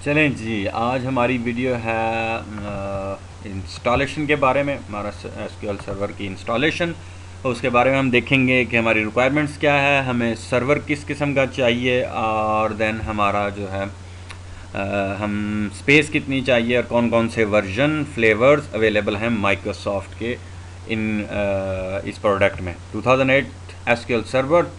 चलें जी, आज हमारी वीडियो है इंस्टॉलेशन के बारे में। हमारा एसक्यूएल सर्वर की इंस्टॉलेशन, उसके बारे में हम देखेंगे कि हमारी रिक्वायरमेंट्स क्या है, हमें सर्वर किस किस्म का चाहिए, और देन हमारा जो है हम स्पेस कितनी चाहिए और कौन कौन से वर्जन फ्लेवर्स अवेलेबल हैं माइक्रोसॉफ्ट के इस प्रोडक्ट में 2008 एसक्यूएल सर्वर।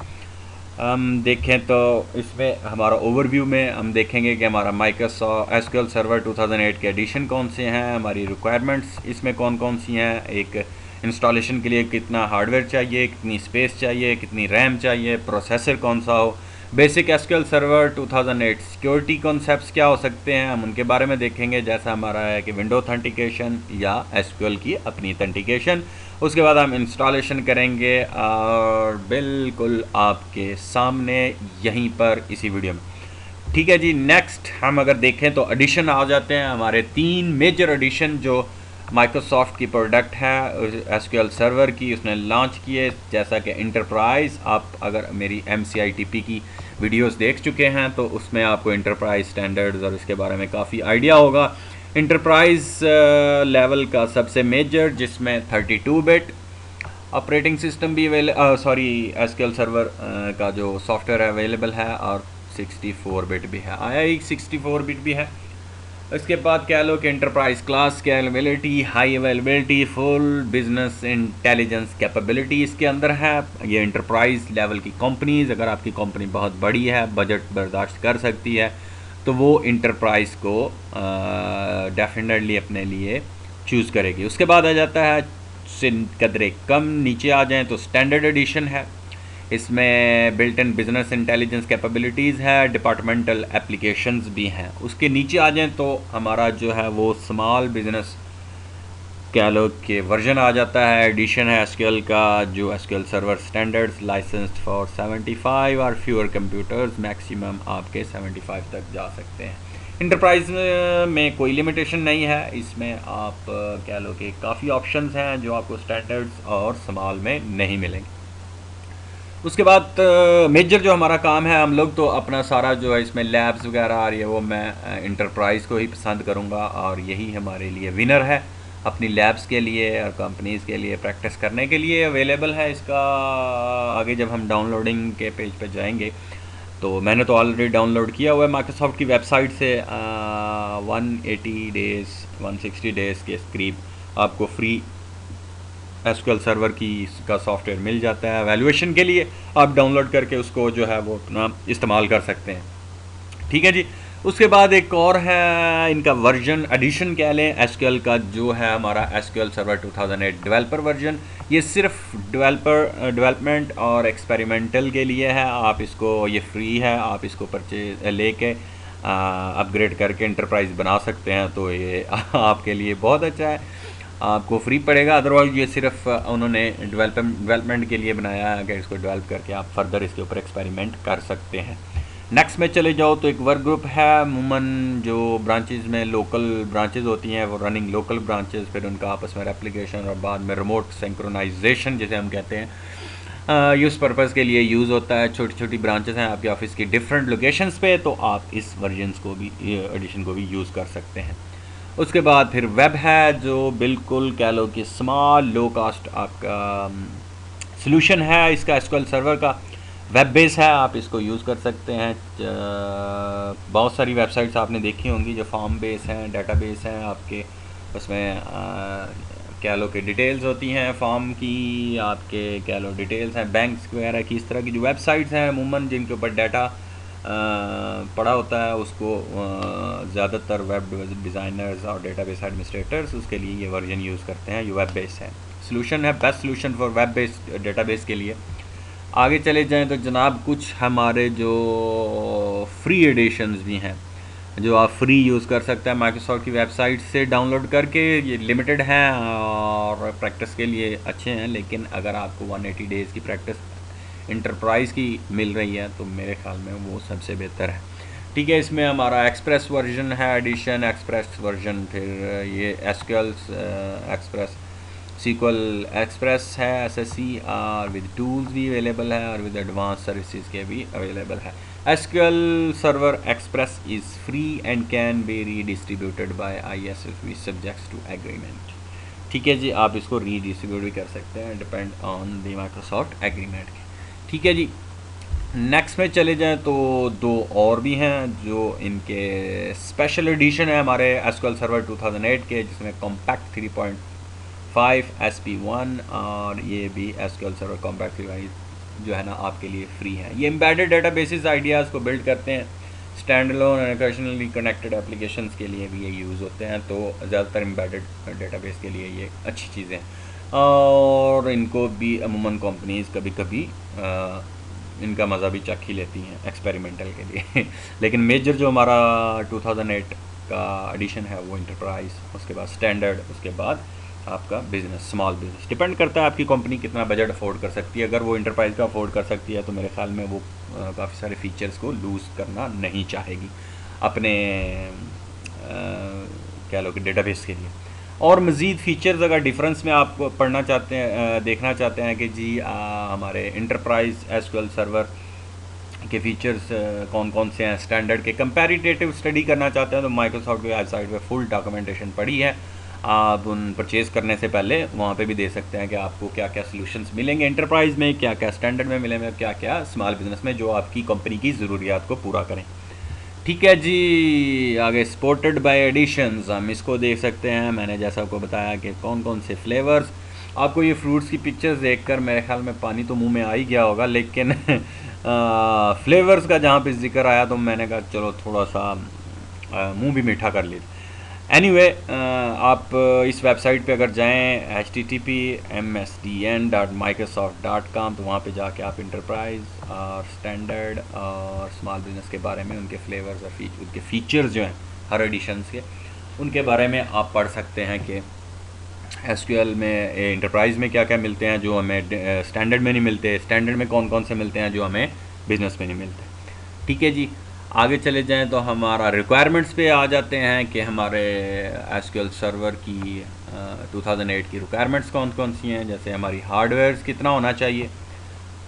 हम देखें तो इसमें हमारा ओवरव्यू में हम देखेंगे कि हमारा माइक्रोसॉफ्ट एसक्यूएल सर्वर 2008 के एडिशन कौन से हैं, हमारी रिक्वायरमेंट्स इसमें कौन कौन सी हैं, एक इंस्टॉलेशन के लिए कितना हार्डवेयर चाहिए, कितनी स्पेस चाहिए, कितनी रैम चाहिए, प्रोसेसर कौन सा हो, basic SQL server 2008 security concepts क्या हो सकते हैं, हम उनके बारे में देखेंगे। जैसा हमारा है कि विंडो ऑथेंटिकेशन या एसक्यूएल की अपनी ऑथेंटिकेशन। उसके बाद हम इंस्टॉलेशन करेंगे और बिल्कुल आपके सामने यहीं पर इसी वीडियो में। ठीक है जी। नेक्स्ट हम अगर देखें तो एडिशन आ जाते हैं। हमारे 3 मेजर एडिशन जो माइक्रोसॉफ्ट की प्रोडक्ट है एसक्यूएल सर्वर की, उसने लॉन्च किए, जैसा कि इंटरप्राइज। आप अगर मेरी MCITP की वीडियोस देख चुके हैं तो उसमें आपको इंटरप्राइज स्टैंडर्ड्स और इसके बारे में काफ़ी आइडिया होगा। इंटरप्राइज लेवल का सबसे मेजर, जिसमें 32 बिट ऑपरेटिंग सिस्टम भी एसक्यूएल सर्वर का जो सॉफ्टवेयर अवेलेबल है, और 64 बिट भी है, आया ही 64 बिट भी है। इसके बाद कह लो कि enterprise class scalability, high availability, full business intelligence capability इसके अंदर है। ये इंटरप्राइज लेवल की कंपनीज, अगर आपकी कंपनी बहुत बड़ी है, बजट बर्दाश्त कर सकती है, तो वो इंटरप्राइज को डेफिनेटली अपने लिए चूज़ करेगी। उसके बाद आ जाता है कदरे कम नीचे आ जाएं तो स्टैंडर्ड एडिशन है। इसमें built in business intelligence capabilities है, डिपार्टमेंटल एप्लीकेशंस भी हैं। उसके नीचे आ जाएं तो हमारा जो है वो स्मॉल बिजनेस कह लो कि वर्जन आ जाता है। एडिशन है एसक्यूएल का, जो SQL server standards licensed for 75 और फ्यूअर कंप्यूटर्स, मैक्सिमम आपके 75 तक जा सकते हैं। इंटरप्राइज में कोई लिमिटेशन नहीं है, इसमें आप कह लो कि काफ़ी ऑप्शंस हैं जो आपको स्टैंडर्ड्स और स्मॉल में नहीं मिलेंगे। उसके बाद मेजर जो हमारा काम है, हम लोग तो अपना सारा जो है इसमें लैब्स वगैरह आ रही है, वो मैं इंटरप्राइज़ को ही पसंद करूँगा, और यही हमारे लिए विनर है। अपनी लैब्स के लिए और कंपनीज़ के लिए प्रैक्टिस करने के लिए अवेलेबल है। इसका आगे जब हम डाउनलोडिंग के पेज पे जाएंगे तो मैंने तो ऑलरेडी डाउनलोड किया हुआ है माइक्रोसॉफ्ट की वेबसाइट से। 180 डेज़ 160 डेज़ के करीब आपको फ्री एसक्यूएल सर्वर की का सॉफ्टवेयर मिल जाता है। वैल्यूएशन के लिए आप डाउनलोड करके उसको जो है वो अपना इस्तेमाल कर सकते हैं। ठीक है जी। उसके बाद एक और है इनका वर्जन एडिशन कह लें एसक्यूएल का, जो है हमारा एसक्यूएल सर्वर 2008 डेवलपर वर्जन। ये सिर्फ डेवलपमेंट और एक्सपेरिमेंटल के लिए है। आप इसको, ये फ्री है, आप इसको परचेज लेके अपग्रेड करके इंटरप्राइज बना सकते हैं, तो ये आपके लिए बहुत अच्छा है, आपको फ्री पड़ेगा। अदरवाइज ये सिर्फ उन्होंने डेवलपमेंट के लिए बनाया है, अगर इसको डेवलप करके आप फर्दर इसके ऊपर एक्सपेरिमेंट कर सकते हैं। नेक्स्ट में चले जाओ तो एक वर्क ग्रुप है। अमूमन जो ब्रांचेस में लोकल ब्रांचेस होती हैं, वो रनिंग लोकल ब्रांचेस, फिर उनका आपस में रेप्लिकेशन और बाद में रिमोट सिंक्रोनाइजेशन जिसे हम कहते हैं, यूज़ पर्पज़ के लिए यूज़ होता है। छोटी छोटी ब्रांचेस हैं आपके ऑफिस की डिफरेंट लोकेशंस पे, तो आप इस वर्जन्स को भी, एडिशन को भी यूज़ कर सकते हैं। उसके बाद फिर वेब है, जो बिल्कुल कह लो कि स्मॉल लो कास्ट आपका सॉल्यूशन है इसका एसक्यूएल सर्वर का। वेब बेस है, आप इसको यूज़ कर सकते हैं। बहुत सारी वेबसाइट्स आपने देखी होंगी जो फॉर्म बेस हैं, डाटा बेस हैं आपके, उसमें कह लो कि डिटेल्स होती हैं फॉर्म की, आपके कह लो डिटेल्स हैं बैंक्स वगैरह की। इस तरह की जो वेबसाइट्स हैं अमूमन जिनके ऊपर डाटा पड़ा होता है, उसको ज़्यादातर वेब डिज़ाइनर्स और डेटाबेस एडमिनिस्ट्रेटर्स उसके लिए ये वर्जन यूज़ करते हैं। ये वेब बेस है, सॉल्यूशन है, best solution for web base database के लिए। आगे चले जाएं तो जनाब कुछ हमारे जो फ्री एडिशंस भी हैं जो आप फ्री यूज़ कर सकते हैं माइक्रोसॉफ्ट की वेबसाइट से डाउनलोड करके। ये लिमिटेड हैं और प्रैक्टिस के लिए अच्छे हैं, लेकिन अगर आपको 180 डेज़ की प्रैक्टिस इंटरप्राइज की मिल रही है तो मेरे ख्याल में वो सबसे बेहतर है। ठीक है। इसमें हमारा एक्सप्रेस वर्जन है, एडिशन एक्सप्रेस वर्जन, फिर ये एसक्यूएल एक्सप्रेस सीक्वल एक्सप्रेस है, SSE और विद टूल्स भी अवेलेबल है, और विद एडवांस सर्विसेज के भी अवेलेबल है। SQL Server Express is free and can be redistributed by ISV subjects to agreement। ठीक है जी, आप इसको रीडिस्ट्रीब्यूट भी कर सकते हैं depend on the Microsoft agreement के। ठीक है जी, नेक्स्ट में चले जाएं तो दो और भी हैं जो इनके स्पेशल एडिशन है हमारे SQL सर्वर 2008 के, जिसमें कॉम्पैक्ट 3.5 SP1 और ये भी SQL सर्वर कॉम्पैक्ट 3.5 जो है ना आपके लिए फ्री है। ये एम्बेडेड डेटाबेसेस आइडियाज़ को बिल्ड करते हैं, स्टैंड अलोन और ओकेशनली कनेक्टेड एप्लीकेशंस के लिए भी ये यूज़ होते हैं, तो ज़्यादातर एम्बेडेड डेटाबेस के लिए ये अच्छी चीज़ें हैं और इनको भी अमूमन कंपनीज़ कभी कभी इनका मज़ा भी चख ही लेती हैं एक्सपेरिमेंटल के लिए लेकिन मेजर जो हमारा 2008 का एडिशन है वो इंटरप्राइज, उसके बाद स्टैंडर्ड, उसके बाद आपका बिज़नेस, स्मॉल बिज़नेस। डिपेंड करता है आपकी कंपनी कितना बजट अफोर्ड कर सकती है। अगर वो इंटरप्राइज का अफोर्ड कर सकती है तो मेरे ख्याल में वो काफ़ी सारे फीचर्स को लूज़ करना नहीं चाहेगी अपने क्या लो कि डेटाबेस के लिए। और मज़ीद फ़ीचर्स अगर डिफरेंस में आप पढ़ना चाहते हैं, देखना चाहते हैं कि जी हमारे इंटरप्राइज SQL सर्वर के फ़ीचर्स कौन कौन से हैं, स्टैंडर्ड के कंपैरेटिव स्टडी करना चाहते हैं तो माइक्रोसॉफ्ट की वेबसाइट पे फुल डॉक्यूमेंटेशन पड़ी है। आप उन परचेज़ करने से पहले वहाँ पे भी दे सकते हैं कि आपको क्या क्या सॉल्यूशंस मिलेंगे इंटरप्राइज में, क्या क्या स्टैंडर्ड में मिलेंगे, क्या क्या स्मॉल बिजनेस में, जो आपकी कंपनी की ज़रूरियात को पूरा करें। ठीक है जी, आगे सपोर्टेड बाय एडिशंस हम इसको देख सकते हैं। मैंने जैसा आपको बताया कि कौन कौन से फ्लेवर्स, आपको ये फ्रूट्स की पिक्चर्स देखकर मेरे ख्याल में पानी तो मुंह में आ ही गया होगा, लेकिन फ्लेवर्स का जहाँ पे जिक्र आया तो मैंने कहा चलो थोड़ा सा मुंह भी मीठा कर लीजिए। एनीवे आप इस वेबसाइट पे अगर जाएं http://msdn.microsoft.com तो वहाँ पे जाके आप इंटरप्राइज और स्टैंडर्ड और स्मॉल बिजनेस के बारे में, उनके फ्लेवर्स और उनके फीचर्स जो हैं हर एडिशंस के, उनके बारे में आप पढ़ सकते हैं कि SQL में इंटरप्राइज में क्या क्या मिलते हैं जो हमें स्टैंडर्ड में नहीं मिलते, स्टैंडर्ड में कौन कौन से मिलते हैं जो हमें बिजनेस में नहीं मिलते। ठीक है जी, आगे चले जाएं तो हमारा रिक्वायरमेंट्स पे आ जाते हैं कि हमारे SQL सर्वर की 2008 की रिक्वायरमेंट्स कौन कौन सी हैं। जैसे हमारी हार्डवेयर कितना होना चाहिए,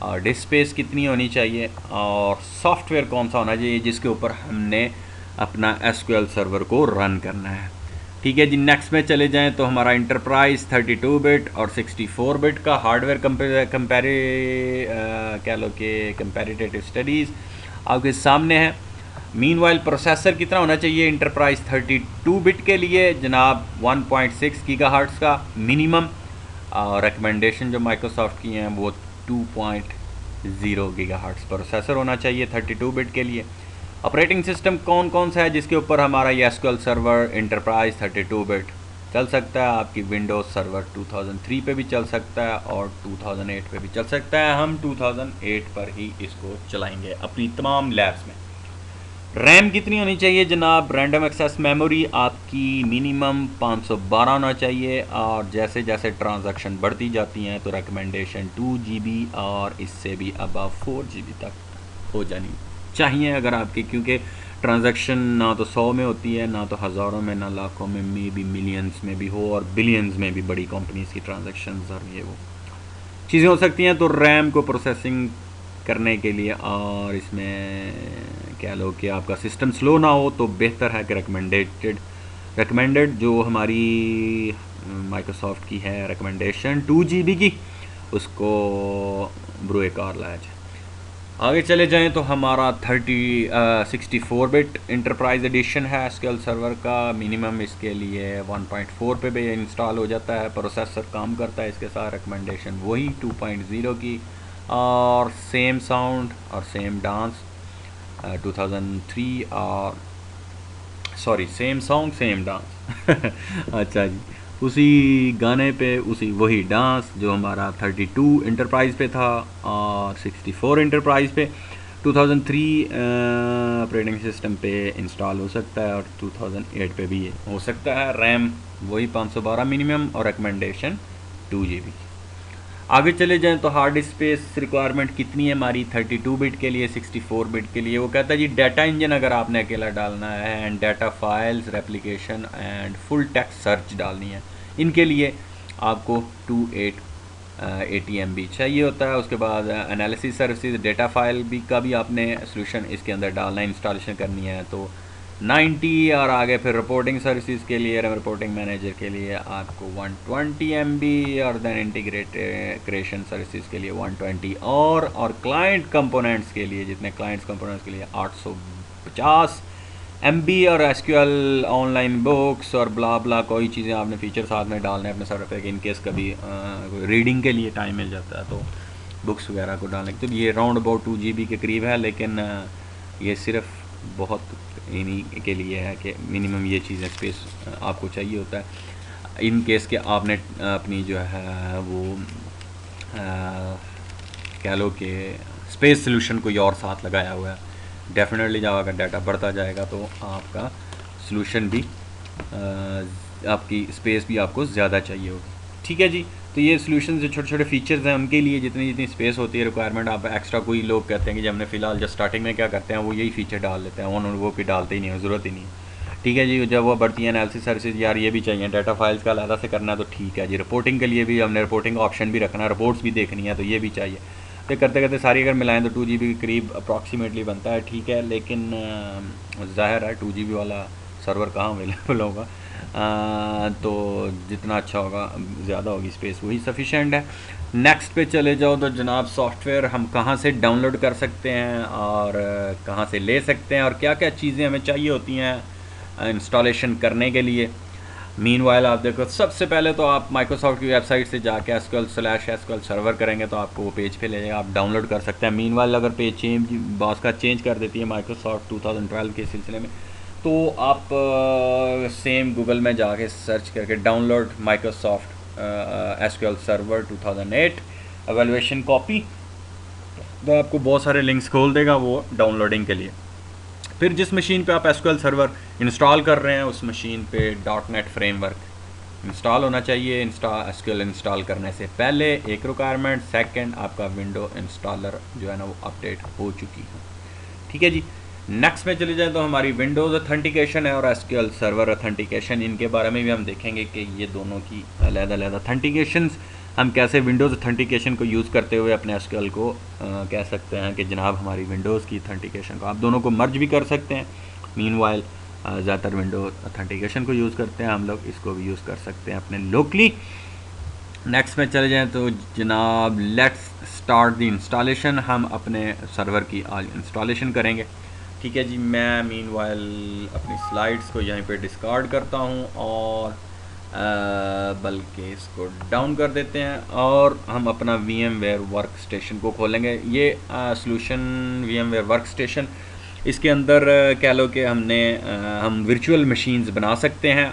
और डिस्क स्पेस कितनी होनी चाहिए, और सॉफ्टवेयर कौन सा होना चाहिए जिसके ऊपर हमने अपना SQL सर्वर को रन करना है। ठीक है जी, नेक्स्ट में चले जाएं तो हमारा इंटरप्राइज 32 बिट और 64 बिट का हार्डवेयर क्या लो कि कंपैरेटिव स्टडीज़ आपके सामने है। मीनवाइल प्रोसेसर कितना होना चाहिए इंटरप्राइज 32 बिट के लिए जनाब 1.6 गीगाहर्ट्ज़ का मिनिमम, और रिकमेंडेशन जो माइक्रोसॉफ्ट की हैं वो 2.0 गीगाहर्ट्ज़ प्रोसेसर होना चाहिए 32 बिट के लिए। ऑपरेटिंग सिस्टम कौन कौन सा है जिसके ऊपर हमारा ये SQL सर्वर इंटरप्राइज 32 बिट चल सकता है। आपकी विंडोज़ सर्वर 2003 पे भी चल सकता है और 2008 पे भी चल सकता है। हम 2008 पर ही इसको चलाएंगे अपनी तमाम लैब्स में। रैम कितनी होनी चाहिए जनाब, रैंडम एक्सेस मेमोरी आपकी मिनिमम 512 होना चाहिए, और जैसे जैसे ट्रांजैक्शन बढ़ती जाती हैं तो रिकमेंडेशन 2 GB और इससे भी अबव 4 GB तक हो जानी चाहिए अगर आपकी, क्योंकि ट्रांजैक्शन ना तो 100 में होती है, ना तो हज़ारों में, ना लाखों में, मे बी मिलियंस में भी हो, और बिलियंस में भी बड़ी कंपनीज़ की ट्रांजैक्शन और ये वो चीज़ें हो सकती हैं। तो रैम को प्रोसेसिंग करने के लिए, और इसमें क्या लो कि आपका सिस्टम स्लो ना हो तो बेहतर है कि रिकमेंडेड जो हमारी माइक्रोसॉफ्ट की है रिकमेंडेशन 2 GB की, उसको ब्रुए कार लाया जाए। आगे चले जाएं तो हमारा 64 बिट इंटरप्राइज एडिशन है SQL सर्वर का। मिनिमम इसके लिए 1.4 पे भी इंस्टॉल हो जाता है, प्रोसेसर काम करता है इसके साथ, रिकमेंडेशन वही 2.0 की, और सेम साउंड और सेम डांस 2003 और sorry same song same dance अच्छा जी, उसी गाने पे उसी वही डांस जो हमारा 32 इंटरप्राइज पे था और 64 इंटरप्राइज पे 2003 ऑपरेटिंग सिस्टम पे इंस्टॉल हो सकता है, और 2008 पे भी हो सकता है। रैम वही 512 मिनिमम और रिकमेंडेशन 2 GB। आगे चले जाएं तो हार्ड डिस्क स्पेस रिक्वायरमेंट कितनी है हमारी 32 बिट के लिए, 64 बिट के लिए। वो कहता है जी डाटा इंजन अगर आपने अकेला डालना है, and data files, replication and full text search डालनी है, इनके लिए आपको 28 ATMB चाहिए होता है। उसके बाद एनालिसिस सर्विसेज, डेटा फाइल भी का भी आपने सोल्यूशन इसके अंदर डालना है, इंस्टॉलेशन करनी है तो 90 और आगे फिर रिपोर्टिंग सर्विसेज के लिए, रिपोर्टिंग मैनेजर के लिए आपको 120 MB और देन इंटीग्रेशन सर्विसेज के लिए 120 और क्लाइंट कंपोनेंट्स के लिए, जितने क्लाइंट्स कंपोनेंट्स के लिए 850 MB और SQL ऑनलाइन बुक्स और ब्ला ब्ला कोई चीज़ें आपने फीचर साथ में डालने अपने सर्वर पे, इन केस कभी रीडिंग के लिए टाइम मिल जाता है तो बुक्स वगैरह को डालने। तो ये राउंड अबाउट 2 GB के करीब है, लेकिन ये सिर्फ बहुत इन्हीं के लिए है कि मिनिमम ये चीज़ें स्पेस आपको चाहिए होता है इन केस के आपने अपनी जो है वो कह लो कि स्पेस सोल्यूशन कोई और साथ लगाया हुआ है। डेफिनेटली जब अगर डाटा बढ़ता जाएगा तो आपका सोल्यूशन भी आपकी स्पेस भी आपको ज़्यादा चाहिए होगी। ठीक है जी, तो ये सोल्यूशन जो छोटे छोटे फीचर्स हैं उनके लिए जितनी जितनी स्पेस होती है रिक्वायरमेंट, आप एक्स्ट्रा कोई लोग कहते हैं कि जब हमने फ़िलहाल जब स्टार्टिंग में क्या करते हैं वो यही फीचर डाल लेते हैं, वो भी डालते ही नहीं है, ज़रूरत ही नहीं है। ठीक है जी, जब वो बढ़ती है एनालिसिस सर्विसेज, यार ये भी चाहिए, डाटा फाइल्स का अलग से करना है तो ठीक है जी। रिपोर्टिंग के लिए भी हमने रिपोर्टिंग ऑप्शन भी रखना है, रिपोर्ट्स भी देखनी है तो ये भी चाहिए। तो करते करते सारी अगर मिलाएं तो 2 GB के करीब अप्रॉक्सीमेटली बनता है। ठीक है, लेकिन ज़ाहिर है 2 GB वाला सर्वर कहाँ अवेलेबल होगा, तो जितना अच्छा होगा, ज़्यादा होगी स्पेस वही सफिशेंट है। नेक्स्ट पे चले जाओ तो जनाब सॉफ्टवेयर हम कहाँ से डाउनलोड कर सकते हैं और कहाँ से ले सकते हैं और क्या क्या चीज़ें हमें चाहिए होती हैं इंस्टॉलेशन करने के लिए। मीनवाइल आप देखो, सबसे पहले तो आप माइक्रोसॉफ्ट की वेबसाइट से जाके SQL/SQL सर्वर करेंगे तो आपको वो पेज पे ले जाएगा, आप डाउनलोड कर सकते हैं। मीनवाइल अगर पेज बॉस का चेंज कर देती है माइक्रोसॉफ्ट 2012 के सिलसिले में, तो आप सेम गूगल में जाके सर्च करके download Microsoft SQL server 2008 evaluation copy, तो आपको बहुत सारे लिंक्स खोल देगा वो डाउनलोडिंग के लिए। फिर जिस मशीन पे आप SQL सर्वर इंस्टॉल कर रहे हैं उस मशीन पे .NET फ्रेमवर्क इंस्टॉल होना चाहिए। SQL इंस्टॉल करने से पहले एक रिक्वायरमेंट, सेकंड आपका विंडो इंस्टॉलर जो है ना वो अपडेट हो चुकी है। ठीक है जी, नेक्स्ट में चले जाए तो हमारी विंडोज़ ऑथेंटिकेशन है और SQL सर्वर ऑथेंटिकेशन, इनके बारे में भी हम देखेंगे कि ये दोनों की अलग-अलग ऑथेंटिकेशंस हम कैसे विंडोज़ ऑथेंटिकेशन को यूज़ करते हुए अपने SQL को कह सकते हैं कि जनाब हमारी विंडोज़ की ऑथेंटिकेशन को, आप दोनों को मर्ज भी कर सकते हैं। मीनवाइल ज़्यादातर विंडोज़ ऑथेंटिकेशन को यूज़ करते हैं हम लोग, इसको भी यूज़ कर सकते हैं अपने लोकली। नेक्स्ट में चले जाएँ तो जनाब लेट्स स्टार्ट द इंस्टॉलेशन, हम अपने सर्वर की आज इंस्टॉलेशन करेंगे। ठीक है जी, मैं मीनवाइल अपनी स्लाइड्स को यहीं पे डिस्कार्ड करता हूँ और बल्कि इसको डाउन कर देते हैं और हम अपना VMware वर्क स्टेशन को खोलेंगे। ये सॉल्यूशन VMware वर्क स्टेशन, इसके अंदर कह लो कि हम वर्चुअल मशीन्स बना सकते हैं।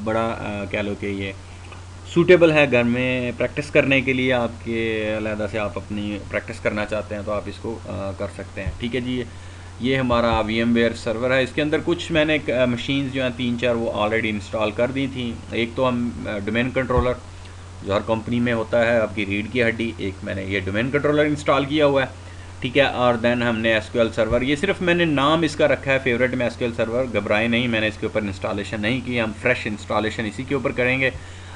बड़ा कह लो कि ये सूटेबल है घर में प्रैक्टिस करने के लिए, आपके अलहदा से आप अपनी प्रैक्टिस करना चाहते हैं तो आप इसको कर सकते हैं। ठीक है जी, ये हमारा VMware सर्वर है। इसके अंदर कुछ मैंने मशीन्स जो हैं 3-4 वो ऑलरेडी इंस्टॉल कर दी थी। एक तो हम डोमेन कंट्रोलर जो हर कंपनी में होता है आपकी रीढ़ की हड्डी, एक मैंने ये डोमेन कंट्रोलर इंस्टॉल किया हुआ है। ठीक है, और देन हमने SQL सर्वर, ये सिर्फ मैंने नाम इसका रखा है फेवरेट में SQL सर्वर, घबराए नहीं, मैंने इसके ऊपर इंस्टॉलेशन नहीं की, हम फ्रेश इंस्टॉलेशन इसी के ऊपर करेंगे।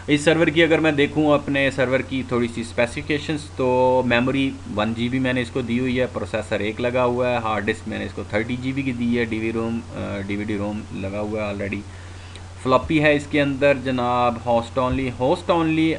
इस सर्वर की अगर मैं देखूं अपने सर्वर की थोड़ी सी स्पेसिफिकेशंस, तो मेमोरी 1 GB मैंने इसको दी हुई है, प्रोसेसर 1 लगा हुआ है, हार्ड डिस्क मैंने इसको 30 GB की दी है, DVD रोम लगा हुआ है ऑलरेडी, फ्लॉपी है इसके अंदर जनाब, host only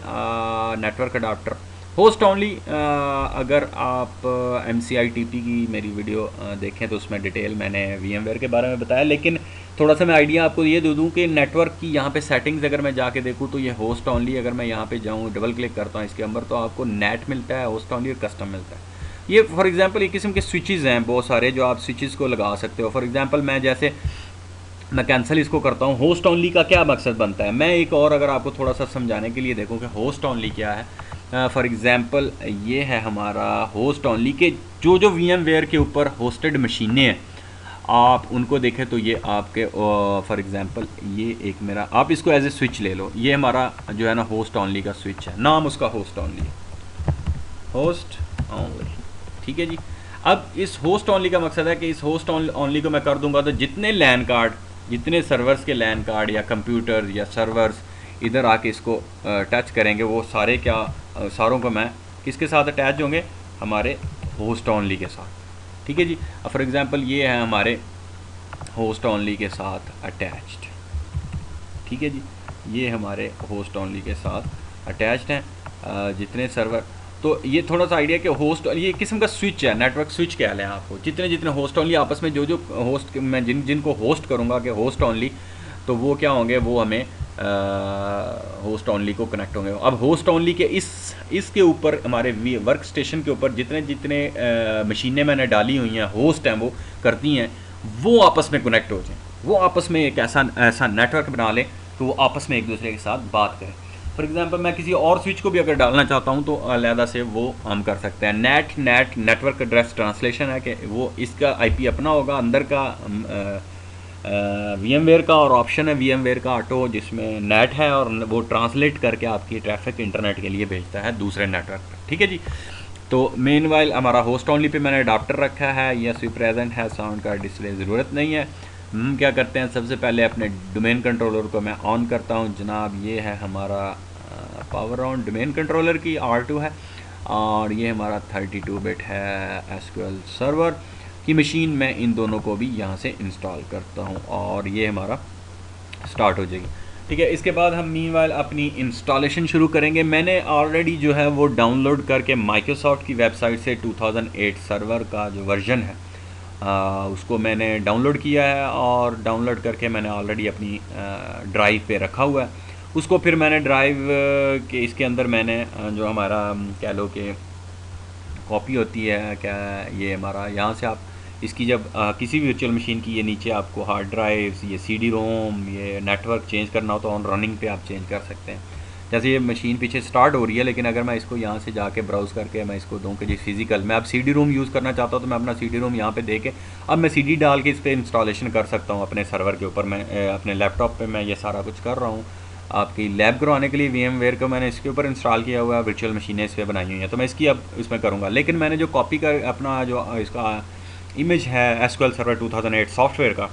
network adapter, host only. अगर आप MCITP की मेरी वीडियो देखें तो उसमें डिटेल मैंने VMware के बारे में बताया, लेकिन थोड़ा सा मैं आइडिया आपको ये दे दूं कि नेटवर्क की यहाँ पे सेटिंग्स अगर मैं जाके देखूँ तो ये होस्ट ओनली, अगर मैं यहाँ पे जाऊँ डबल क्लिक करता हूँ इसके अंदर तो आपको नेट मिलता है, होस्ट ओनली और कस्टम मिलता है। ये फॉर एग्जांपल एक किस्म के स्विचेज़ हैं बहुत सारे जो आप स्विचेज़ को लगा सकते हो। फॉर एग्जांपल मैं कैंसिल इसको करता हूँ। होस्ट ओनली का क्या मकसद बनता है, मैं एक और अगर आपको थोड़ा सा समझाने के लिए देखूँ कि होस्ट ओनली क्या है। फॉर एग्ज़ाम्पल ये है हमारा होस्ट ओनली के जो VMware के ऊपर होस्टेड मशीनें हैं, आप उनको देखें तो ये आपके फॉर एग्ज़ाम्पल ये एक मेरा, आप इसको एज ए स्विच ले लो, ये हमारा जो है ना होस्ट ओनली का स्विच है, नाम उसका होस्ट ओनली है, होस्ट ओनली। ठीक है जी, अब इस होस्ट ओनली का मकसद है कि इस होस्ट ओनली को मैं कर दूंगा तो जितने लैन कार्ड, जितने सर्वर्स के लैन कार्ड या कंप्यूटर या सर्वर्स इधर आके इसको टच करेंगे, वो सारे सारों को मैं किसके साथ अटैच होंगे, हमारे होस्ट ओनली के साथ। ठीक है जी। फॉर एग्ज़ाम्पल ये है हमारे होस्ट ओनली के साथ अटैच्ड। ठीक है जी, ये हमारे होस्ट ओनली के साथ अटैच्ड हैं जितने सर्वर। तो ये थोड़ा सा आइडिया कि होस्ट, ये किस्म का स्विच है, नेटवर्क स्विच कह लें आपको। जितने जितने होस्ट ओनली आपस में, जो जो होस्ट मैं जिनको होस्ट करूँगा कि होस्ट ओनली, तो वो क्या होंगे, वो हमें होस्ट ओनली को कनेक्ट होंगे। अब होस्ट ओनली के इसके ऊपर हमारे वर्क स्टेशन के ऊपर जितने जितने मशीनें मैंने डाली हुई हैं, होस्ट हैं, वो करती हैं वो आपस में कनेक्ट हो जाएं, वो आपस में एक ऐसा नेटवर्क बना लें तो वो आपस में एक दूसरे के साथ बात करें। फॉर एग्जांपल मैं किसी और स्विच को भी अगर डालना चाहता हूँ तो अलहदा से वो हम कर सकते हैं। नेटवर्क एड्रेस ट्रांसलेशन है कि वो इसका आईपी अपना होगा, अंदर का VMware का, और ऑप्शन है VMware का ऑटो जिसमें नेट है, और वो ट्रांसलेट करके आपकी ट्रैफिक इंटरनेट के लिए भेजता है दूसरे नेटवर्क पर। ठीक है जी। तो मेनवाइल हमारा होस्ट ओनली पे मैंने अडाप्टर रखा है, यस भी प्रेजेंट है, साउंड कार्ड डिस्प्ले ज़रूरत नहीं है। हम क्या करते हैं, सबसे पहले अपने डोमेन कंट्रोलर को मैं ऑन करता हूं जनाब। ये है हमारा पावर ऑन डोमेन कंट्रोलर की R2 है, और ये हमारा 32 बिट है SQL सर्वर की मशीन। मैं इन दोनों को भी यहाँ से इंस्टॉल करता हूँ और ये हमारा स्टार्ट हो जाएगी। ठीक है, इसके बाद हम मीनवाइल अपनी इंस्टॉलेशन शुरू करेंगे। मैंने ऑलरेडी जो है वो डाउनलोड करके माइक्रोसॉफ्ट की वेबसाइट से 2008 सर्वर का जो वर्जन है उसको मैंने डाउनलोड किया है, और डाउनलोड करके मैंने ऑलरेडी अपनी ड्राइव पे रखा हुआ है। उसको फिर मैंने ड्राइव के इसके अंदर मैंने जो हमारा कह लो कि कॉपी होती है क्या, ये हमारा यहाँ से आप इसकी जब किसी भी वर्चुअल मशीन की, ये नीचे आपको हार्ड ड्राइव्स, ये CD रोम, ये नेटवर्क चेंज करना हो तो ऑन रनिंग पे आप चेंज कर सकते हैं। जैसे ये मशीन पीछे स्टार्ट हो रही है, लेकिन अगर मैं इसको यहाँ से जाके ब्राउज़ करके मैं इसको दूँ कि जी फिजिकल मैं अब CD रोम यूज़ करना चाहता हूँ, तो मैं अपना CD रोम यहाँ पे दे के अब मैं CD डाल के इस पर इंस्टॉलेशन कर सकता हूँ अपने सर्वर के ऊपर। मैं अपने लैपटॉप पर मैं ये सारा कुछ कर रहा हूँ। आपकी लैब करवाने के लिए VMware को मैंने इसके ऊपर इंस्टॉल किया हुआ है, वर्चुअल मशीनें इस पर बनाई हुई हैं, तो मैं इसकी अब इसमें करूँगा। लेकिन मैंने जो कॉपी कर अपना जो इसका इमेज है SQL सर्वर 2008 सॉफ्टवेयर का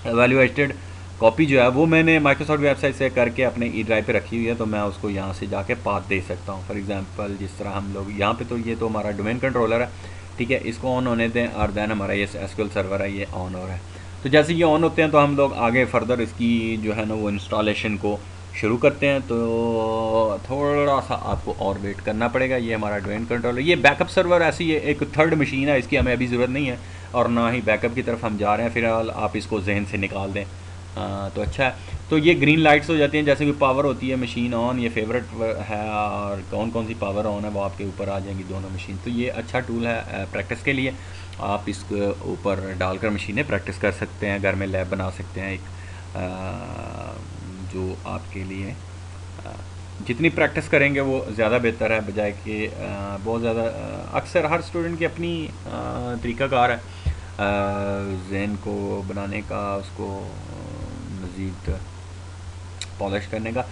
एवेल्यूएटेड कॉपी जो है वो मैंने माइक्रोसॉफ्ट वेबसाइट से करके अपने ई ड्राइव पे रखी हुई है, तो मैं उसको यहाँ से जाके पाथ दे सकता हूँ। फॉर एग्जांपल जिस तरह हम लोग यहाँ पे, तो ये तो हमारा डोमेन कंट्रोलर है, ठीक है, इसको ऑन होने दें, और देन हमारा ये SQL सर्वर है, ये ऑन हो रहा है। तो जैसे ये ऑन होते हैं तो हम लोग आगे फर्दर इसकी जो है ना वो इंस्टॉलेशन को शुरू करते हैं। तो थोड़ा सा आपको और वेट करना पड़ेगा। ये हमारा डोमेन कंट्रोलर, ये बैकअप सर्वर ऐसी है, एक थर्ड मशीन है, इसकी हमें अभी ज़रूरत नहीं है और ना ही बैकअप की तरफ हम जा रहे हैं। फिलहाल आप इसको जहन से निकाल दें तो अच्छा है। तो ये ग्रीन लाइट्स हो जाती हैं जैसे कि पावर होती है, मशीन ऑन, ये फेवरेट है, और कौन कौन सी पावर ऑन है वो आपके ऊपर आ जाएंगी दोनों मशीन। तो ये अच्छा टूल है प्रैक्टिस के लिए, आप इसके ऊपर डालकर मशीनें प्रैक्टिस कर सकते हैं, घर में लैब बना सकते हैं एक जो आपके लिए जितनी प्रैक्टिस करेंगे वो ज़्यादा बेहतर है, बजाय कि बहुत ज़्यादा अक्सर हर स्टूडेंट की अपनी तरीक़ाकार है जहन को बनाने का, उसको मज़ीद पॉलिश करने का।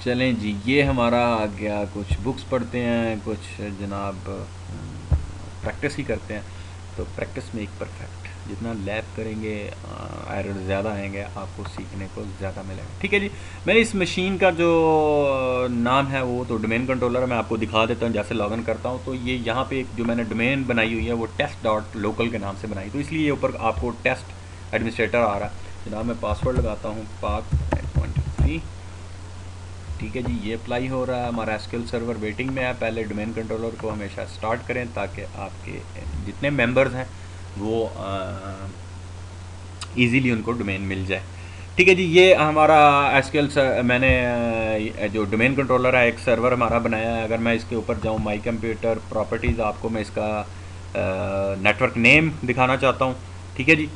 चलें जी, ये हमारा आ गया, कुछ बुक्स पढ़ते हैं, कुछ जनाब प्रैक्टिस ही करते हैं। तो प्रैक्टिस में एक परफेक्ट, जितना लैब करेंगे एरर ज़्यादा आएंगे, आपको सीखने को ज़्यादा मिलेगा। ठीक है जी, मैंने इस मशीन का जो नाम है वो तो डोमेन कंट्रोलर है, मैं आपको दिखा देता हूँ। जैसे लॉगिन करता हूँ तो ये यहाँ पे एक जो मैंने डोमेन बनाई हुई है वो test.local के नाम से बनाई, तो इसलिए ये ऊपर आपको टेस्ट एडमिनिस्ट्रेटर आ रहा है। जनाब मैं पासवर्ड लगाता हूँ PAK23। ठीक है जी, ये अप्लाई हो रहा है, हमारा SQL सर्वर वेटिंग में है। पहले डोमेन कंट्रोलर को हमेशा स्टार्ट करें ताकि आपके जितने मेंबर्स हैं वो इजीली उनको डोमेन मिल जाए। ठीक है जी, ये हमारा SQL मैंने जो डोमेन कंट्रोलर है एक सर्वर हमारा बनाया है। अगर मैं इसके ऊपर जाऊँ माई कंप्यूटर प्रॉपर्टीज़, आपको मैं इसका नेटवर्क नेम दिखाना चाहता हूँ। ठीक है जी,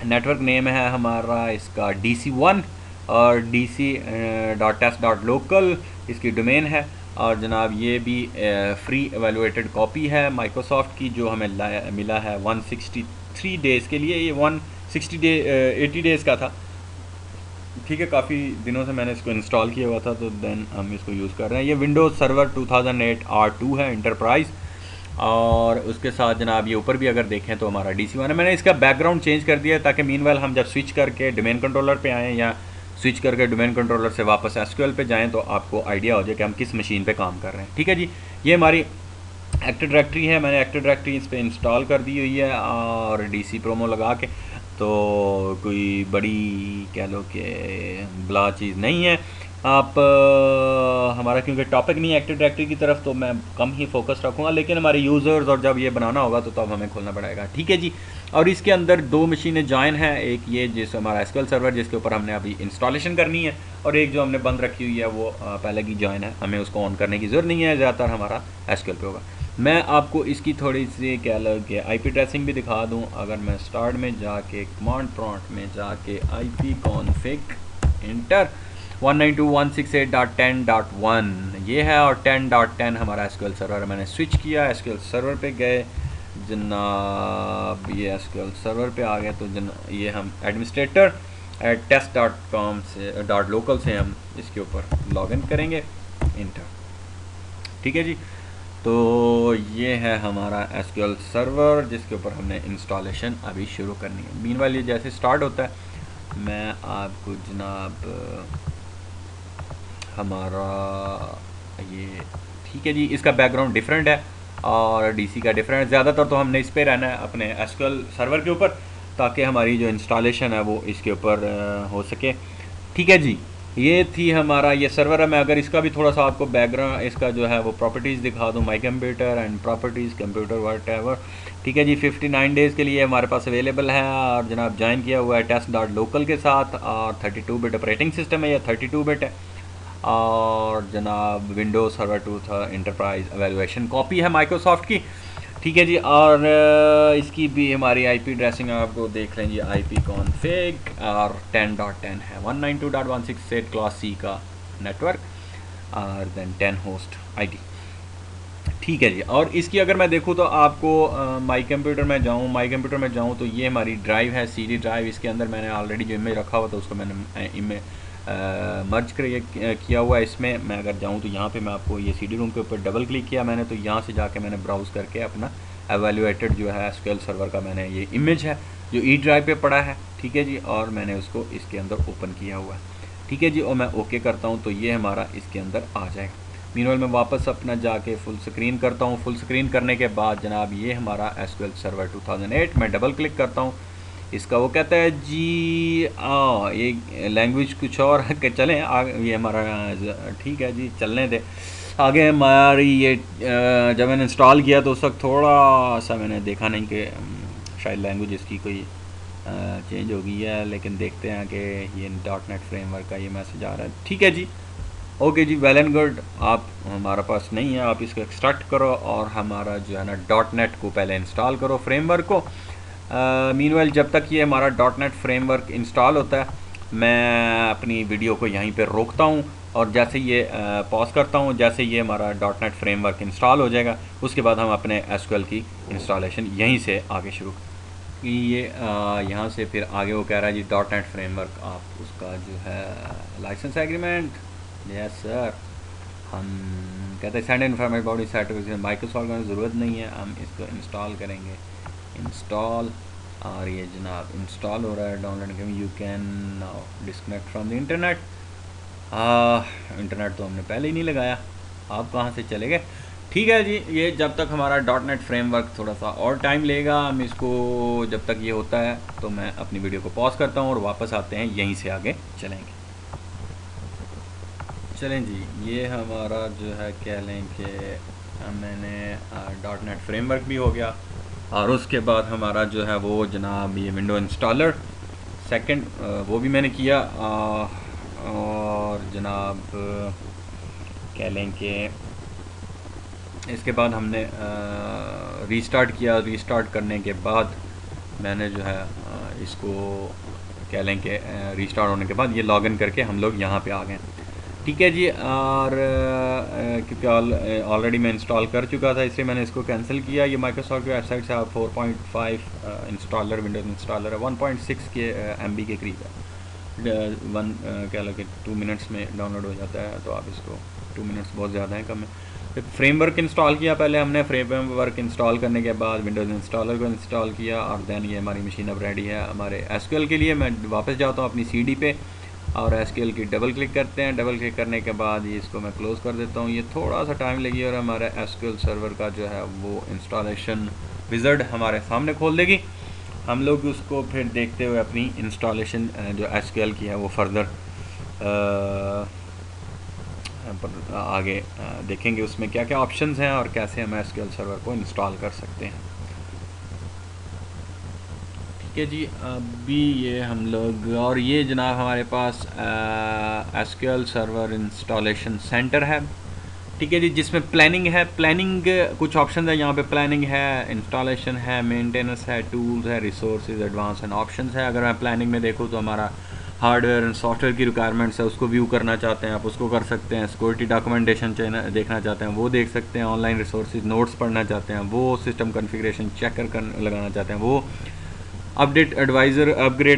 नेटवर्क नेम है हमारा इसका DC1 और dc.test.local इसकी डोमेन है। और जनाब ये भी फ्री एवेलुएटेड कॉपी है माइक्रोसॉफ्ट की, जो हमें मिला है 163 डेज़ के लिए। ये 80 डेज़ का था। ठीक है, काफ़ी दिनों से मैंने इसको इंस्टॉल किया हुआ था, तो देन हम इसको यूज़ कर रहे हैं। ये विंडोज़ सर्वर 2008 R2 है इंटरप्राइज़, और उसके साथ जनाब ये ऊपर भी अगर देखें तो हमारा DC1 है। मैंने इसका बैकग्राउंड चेंज कर दिया ताकि मीनवाइल हम जब स्विच करके डोमेन कंट्रोलर पे आएँ या स्विच करके डोमेन कंट्रोलर से वापस एसक्यूएल पे जाएं तो आपको आइडिया हो जाए कि हम किस मशीन पे काम कर रहे हैं। ठीक है जी, ये हमारी एक्टिव डायरेक्टरी है। मैंने एक्टिव डायरेक्टरी इस पर इंस्टॉल कर दी हुई है और डीसी प्रोमो लगा के, तो कोई बड़ी कह लो कि बला चीज़ नहीं है। आप हमारा क्योंकि टॉपिक नहीं है एक्टिव डायरेक्टरी की तरफ, तो मैं कम ही फोकस रखूँगा, लेकिन हमारे यूज़र्स और जब ये बनाना होगा तो तब हमें खोलना पड़ेगा। ठीक है जी, और इसके अंदर 2 मशीनें जॉइन हैं, एक ये जिस हमारा एसक्यूएल सर्वर जिसके ऊपर हमने अभी इंस्टॉलेशन करनी है, और एक जो हमने बंद रखी हुई है वो पहले की जॉइन है, हमें उसको ऑन करने की ज़रूरत नहीं है, ज़्यादातर हमारा एसक्यूएल पे होगा। मैं आपको इसकी थोड़ी सी कह लो कि आईपी ट्रेसिंग भी दिखा दूं। अगर मैं स्टार्ट में जाके कमांड प्रॉम्प्ट में जाके ipconfig इंटर 192.168.10.1 ये है, और 10.10 हमारा एसक्यूएल सर्वर। मैंने स्विच किया, एसक्यूएल सर्वर पे गए जनाब, ये एसक्यूएल सर्वर पे आ गए, तो ये हम एडमिनिस्ट्रेटर test.com से .local से हम इसके ऊपर लॉगिन करेंगे, इंटर। ठीक है जी, तो ये है हमारा एसक्यूएल सर्वर जिसके ऊपर हमने इंस्टॉलेशन अभी शुरू करनी है। मीनवाइल ये जैसे स्टार्ट होता है मैं आपको जनाब हमारा ये, ठीक है जी, इसका बैकग्राउंड डिफरेंट है और डीसी का डिफरेंट है। ज़्यादातर तो हमने इस पे रहना है अपने एसक्यूएल सर्वर के ऊपर, ताकि हमारी जो इंस्टॉलेशन है वो इसके ऊपर हो सके। ठीक है जी, ये थी हमारा ये सर्वर है। मैं अगर इसका भी थोड़ा सा आपको बैकग्राउंड इसका जो है वो प्रॉपर्टीज़ दिखा दूँ, my computer and properties computer whatever. ठीक है जी, 59 डेज़ के लिए हमारे पास अवेलेबल है, और जनाब ज्वाइन किया हुआ है test.local के साथ, और 32 बिट ऑपरेटिंग सिस्टम है, या 32 बिट है, और जनाब विंडोज़ सर्वर 2 था, इंटरप्राइज एवेलुएशन कॉपी है माइक्रोसॉफ्ट की। ठीक है जी, और इसकी भी हमारी आईपी एड्रेसिंग आपको देख लें जी, ipconfig और 10.10 है, 192.168 क्लास सी का नेटवर्क, और देन 10 होस्ट आईडी। ठीक है जी, और इसकी अगर मैं देखूँ तो आपको माई कंप्यूटर में जाऊँ तो ये हमारी ड्राइव है, सीडी ड्राइव। इसके अंदर मैंने ऑलरेडी जो इमेज रखा हुआ था उसको मैंने इमेज मर्ज किया हुआ है इसमें। मैं अगर जाऊं तो यहाँ पे मैं आपको ये सीडी रूम के ऊपर डबल क्लिक किया मैंने, तो यहाँ से जाके मैंने ब्राउज़ करके अपना एवेल्यूएटेड जो है एसक्यूएल सर्वर का मैंने ये इमेज है जो ई ड्राइव पे पड़ा है। ठीक है जी, और मैंने उसको इसके अंदर ओपन किया हुआ है। ठीक है जी, और मैं ओके करता हूँ तो ये हमारा इसके अंदर आ जाएगा। मीनवाइल मैं वापस अपना जाके फुल स्क्रीन करता हूँ। फुल स्क्रीन करने के बाद जनाब ये हमारा एसक्यूएल सर्वर 2008, मैं डबल क्लिक करता हूँ इसका, वो कहता है जी ये लैंग्वेज कुछ और है, चलें ये हमारा, ठीक है जी चलने दे आगे। हमारी ये जब मैंने इंस्टॉल किया तो उस वक्त थोड़ा सा मैंने देखा नहीं कि शायद लैंग्वेज इसकी कोई चेंज हो गई है, लेकिन देखते हैं कि ये .NET फ्रेमवर्क का ये मैसेज आ रहा है। ठीक है जी, ओके जी, वेल एंड गुड। आप हमारे पास नहीं है, आप इसको एक्सट्रैक्ट करो और हमारा जो है ना .NET को पहले इंस्टॉल करो, फ्रेमवर्क को। मीनवाइल जब तक ये हमारा .NET फ्रेमवर्क इंस्टॉल होता है मैं अपनी वीडियो को यहीं पर रोकता हूँ, और जैसे ये पॉज करता हूँ, जैसे ये हमारा .NET फ्रेमवर्क इंस्टॉल हो जाएगा उसके बाद हम अपने एसक्यूएल की इंस्टॉलेशन यहीं से आगे शुरू। ये यहाँ से फिर आगे वो कह रहा है जी .NET फ्रेमवर्क, आप उसका जो है लाइसेंस एग्रीमेंट, यस सर, हम कहते हैं सेंड इन्फॉर्मेशन अबाउट इस सर्टिफिकेट, माइक्रोसॉफ्ट में ज़रूरत नहीं है, हम इसको इंस्टॉल करेंगे, इंस्टॉल, और ये जनाब इंस्टॉल हो रहा है, डाउनलोड करेंगे। You can now disconnect from the internet. Internet तो हमने पहले ही नहीं लगाया, आप कहाँ से चले गए। ठीक है जी, ये जब तक हमारा .NET फ्रेमवर्क थोड़ा सा और टाइम लेगा, हम इसको जब तक ये होता है तो मैं अपनी वीडियो को पॉज करता हूँ और वापस आते हैं, यहीं से आगे चलेंगे। चलें जी, ये हमारा जो है कह लें कि मैंने .NEट फ्रेमवर्क भी हो गया, और उसके बाद हमारा जो है वो जनाब ये विंडो इंस्टॉलर सेकंड वो भी मैंने किया, और जनाब कह लें कि इसके बाद हमने रीस्टार्ट किया। रीस्टार्ट करने के बाद मैंने जो है इसको कह लें कि रीस्टार्ट होने के बाद ये लॉगिन करके हम लोग यहाँ पे आ गए। ठीक है जी, और क्योंकि ऑलरेडी मैं इंस्टॉल कर चुका था इसलिए मैंने इसको कैंसिल किया। ये माइक्रोसॉफ्ट की वेबसाइट से आप 4.5 इंस्टॉलर विंडोज इंस्टॉलर है, 1.6 के MB के करीब है, कह लो कि 2 मिनट्स में डाउनलोड हो जाता है, तो आप इसको 2 मिनट्स बहुत ज़्यादा है, कम है। फिर फ्रेमवर्क इंस्टॉल किया पहले हमने, फ्रेमवर्क इंस्टॉल करने के बाद विंडोज़ इंस्टॉलर को इंस्टॉल किया, और देन ये हमारी मशीन अब रेडी है हमारे एसक्यूएल के लिए। मैं वापस जाता हूँ अपनी CD पे, और एसक्यूएल की डबल क्लिक करते हैं। डबल क्लिक करने के बाद ये इसको मैं क्लोज़ कर देता हूँ। ये थोड़ा सा टाइम लगी और हमारा एसक्यूएल सर्वर का जो है वो इंस्टॉलेशन विज़ार्ड हमारे सामने खोल देगी। हम लोग उसको फिर देखते हुए अपनी इंस्टॉलेशन जो एसक्यूएल की है वो फर्दर आगे देखेंगे उसमें क्या क्या ऑप्शंस हैं और कैसे हम एसक्यूएल सर्वर को इंस्टॉल कर सकते हैं। ठीक है जी, अभी ये हम लोग और ये जनाब हमारे पास एसक्यूएल सर्वर इंस्टॉलेशन सेंटर है। ठीक है जी, जिसमें प्लानिंग है, प्लानिंग कुछ ऑप्शन है यहाँ पे, प्लानिंग है, इंस्टॉलेशन है, मेंटेनेंस है, टूल्स है, रिसोर्सेज, एडवांस एंड ऑप्शंस है। अगर मैं प्लानिंग में देखूँ तो हमारा हार्डवेयर एंड सॉफ्टवेयर की रिक्वायरमेंट्स है, उसको व्यू करना चाहते हैं आप उसको कर सकते हैं। सिक्योरिटी डॉक्यूमेंटेशन देखना चाहते हैं वो देख सकते हैं। ऑनलाइन रिसोर्सेज नोट्स पढ़ना चाहते हैं वो, सिस्टम कॉन्फ़िगरेशन चेक कर लगाना चाहते हैं वो, अपग्रेड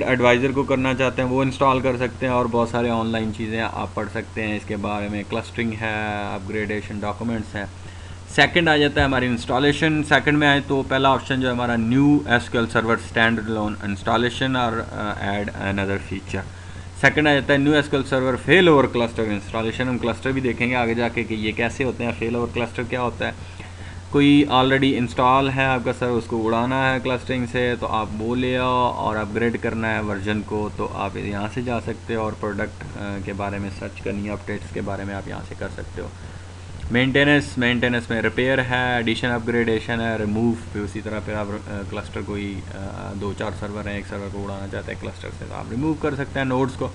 एडवाइज़र को करना चाहते हैं वो इंस्टॉल कर सकते हैं और बहुत सारे ऑनलाइन चीज़ें आप पढ़ सकते हैं इसके बारे में। क्लस्टरिंग है, अपग्रेडेशन डॉक्यूमेंट्स हैं। सेकंड आ जाता है हमारी इंस्टॉलेशन। सेकंड में आए तो पहला ऑप्शन जो है हमारा new SQL server stand alone installation और ऐड अनदर फीचर। सेकंड आ जाता है new SQL server fail over cluster installation. हम क्लस्टर भी देखेंगे आगे जाके कि ये कैसे होते हैं, फेल ओवर क्लस्टर क्या होता है। कोई ऑलरेडी इंस्टॉल है आपका सर्वर, उसको उड़ाना है क्लस्टरिंग से तो आप वो ले आओ, और अपग्रेड करना है वर्जन को तो आप यहाँ से जा सकते हो और प्रोडक्ट के बारे में सर्च करनी है, अपडेट्स के बारे में आप यहाँ से कर सकते हो। मेंटेनेंस में रिपेयर है, एडिशन अपग्रेडेशन है, रिमूव भी उसी तरह। फिर आप क्लस्टर कोई 2-4 सर्वर हैं, एक सर्वर को उड़ाना चाहते हैं क्लस्टर से तो आप रिमूव कर सकते हैं नोड्स को।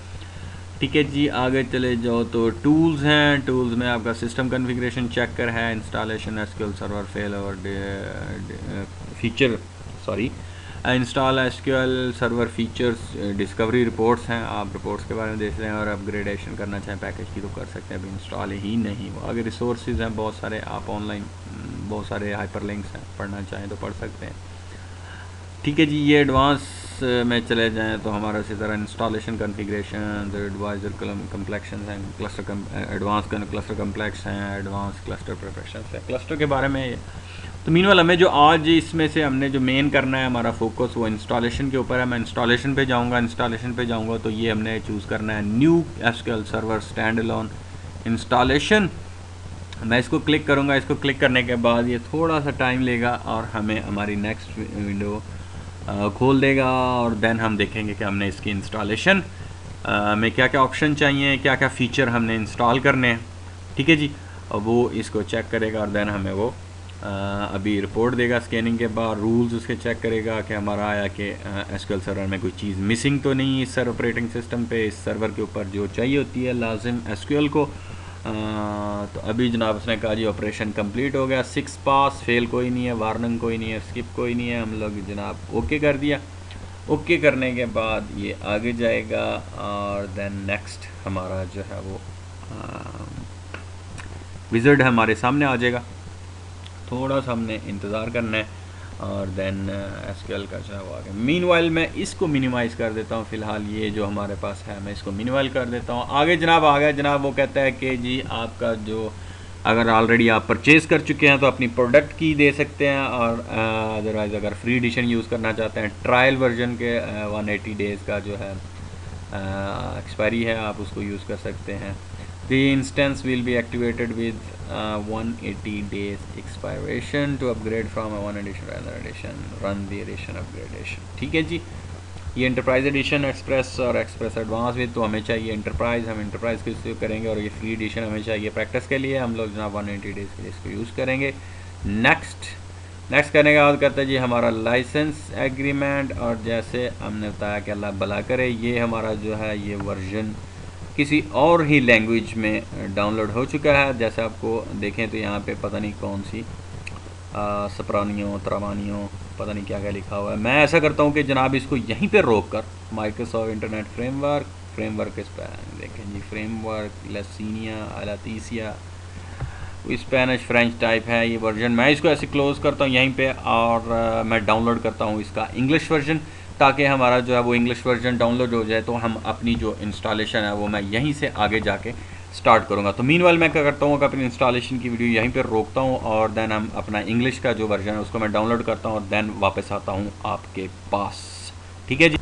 ठीक है जी, आगे चले जाओ तो टूल्स हैं। टूल्स में आपका सिस्टम कॉन्फ़िगरेशन चेकर है, installation SQL server fail over feature install SQL server features, discovery reports हैं, आप रिपोर्ट्स के बारे में देख रहे हैं। और अपग्रेडेशन करना चाहें पैकेज की तो कर सकते हैं, अभी इंस्टॉल ही नहीं वो। आगे रिसोर्सेज हैं बहुत सारे, आप ऑनलाइन बहुत सारे हाइपरलिंक्स हैं, पढ़ना चाहें तो पढ़ सकते हैं। ठीक है जी, ये एडवांस में चले जाएं तो हमारा इसी तरह इंस्टॉलेशन कॉन्फ़िगरेशन, एडवाइज़र कम्प्लेक्शन हैं, एडवांस क्लस्टर कम्प्लेक्स हैं, एडवांस क्लस्टर प्रिपरेशन है, क्लस्टर के बारे में। तो मीनवाल हमें जो आज इसमें से हमने जो मेन करना है हमारा फोकस वो इंस्टॉलेशन के ऊपर है। मैं इंस्टॉलेशन पे जाऊंगा तो ये हमने चूज़ करना है new SQL server stand alone installation. मैं इसको क्लिक करूँगा। इसको क्लिक करने के बाद ये थोड़ा सा टाइम लेगा और हमें हमारी नेक्स्ट विंडो खोल देगा और देन हम देखेंगे कि हमने इसकी इंस्टॉलेशन में क्या क्या ऑप्शन चाहिए, क्या क्या फ़ीचर हमने इंस्टॉल करने हैं। ठीक है जी, और वो इसको चेक करेगा और देन हमें वो अभी रिपोर्ट देगा स्कैनिंग के बाद। रूल्स उसके चेक करेगा कि हमारा आया कि एसक्यूएल सर्वर में कोई चीज़ मिसिंग तो नहीं इस ऑपरेटिंग सिस्टम पे, इस सर्वर के ऊपर जो चाहिए होती है लाजिम एसक्यूएल को। तो अभी जनाब उसने कहा जी ऑपरेशन कंप्लीट हो गया, 6 पास, फेल कोई नहीं है, वार्निंग कोई नहीं है, स्किप कोई नहीं है। हम लोग जनाब ओके कर दिया। ओके करने के बाद ये आगे जाएगा और देन नेक्स्ट हमारा जो है वो विज़ार्ड हमारे सामने आ जाएगा। थोड़ा सा हमने इंतज़ार करना है और देन एसक्यूएल का जो है वो आगे। मीनवाइल मैं इसको मिनिमाइज़ कर देता हूँ, फ़िलहाल ये जो हमारे पास है मैं इसको मिनिमाइज कर देता हूँ। आगे जनाब आ गया जनाब, वो कहता है कि जी आपका जो अगर ऑलरेडी आप परचेज़ कर चुके हैं तो अपनी प्रोडक्ट की दे सकते हैं, और अदरवाइज़ अगर फ्री एडिशन यूज़ करना चाहते हैं ट्रायल वर्जन के 180 डेज़ का जो है एक्सपायरी है, आप उसको यूज़ कर सकते हैं। The instance will be activated with 180 days expiration to upgrade from a 1 edition to another edition. Run the edition upgradation. ठीक है जी, ये इंटरप्राइज एडिशन एक्सप्रेस और एक्सप्रेस एडवांस भी तो हमें चाहिए इंटरप्राइज, हम इंटरप्राइज को इसको करेंगे, और ये फ्री एडिशन हमें चाहिए प्रैक्टिस के लिए। हम लोग जनाब 180 डेज़ के लिए इसको यूज़ करेंगे। नेक्स्ट करने के बाद करते हैं जी हमारा लाइसेंस एग्रीमेंट, और जैसे हमने बताया कि अल्लाह भला करे ये हमारा जो है ये वर्जन किसी और ही लैंग्वेज में डाउनलोड हो चुका है। जैसे आपको देखें तो यहाँ पे पता नहीं कौन सी सप्रानियों त्रवानियों पता नहीं क्या क्या लिखा हुआ है। मैं ऐसा करता हूँ कि जनाब इसको यहीं पे रोक कर माइक्रोसॉफ्ट इंटरनेट फ्रेमवर्क इस पर देखें जी, फ्रेमवर्क लसीनिया अलातीसिया स्पेनिश फ्रेंच टाइप है ये वर्जन। मैं इसको ऐसे क्लोज़ करता हूँ यहीं पे और मैं डाउनलोड करता हूँ इसका इंग्लिश वर्जन, ताकि हमारा जो है वो इंग्लिश वर्जन डाउनलोड हो जाए तो हम अपनी जो इंस्टॉलेशन है वो मैं यहीं से आगे जाके स्टार्ट करूँगा। तो मीनवाइल मैं क्या करता हूँ कि अपनी इंस्टॉलेशन की वीडियो यहीं पर रोकता हूँ और देन हम अपना इंग्लिश का जो वर्जन है उसको मैं डाउनलोड करता हूँ और देन वापस आता हूँ आपके पास। ठीक है जी।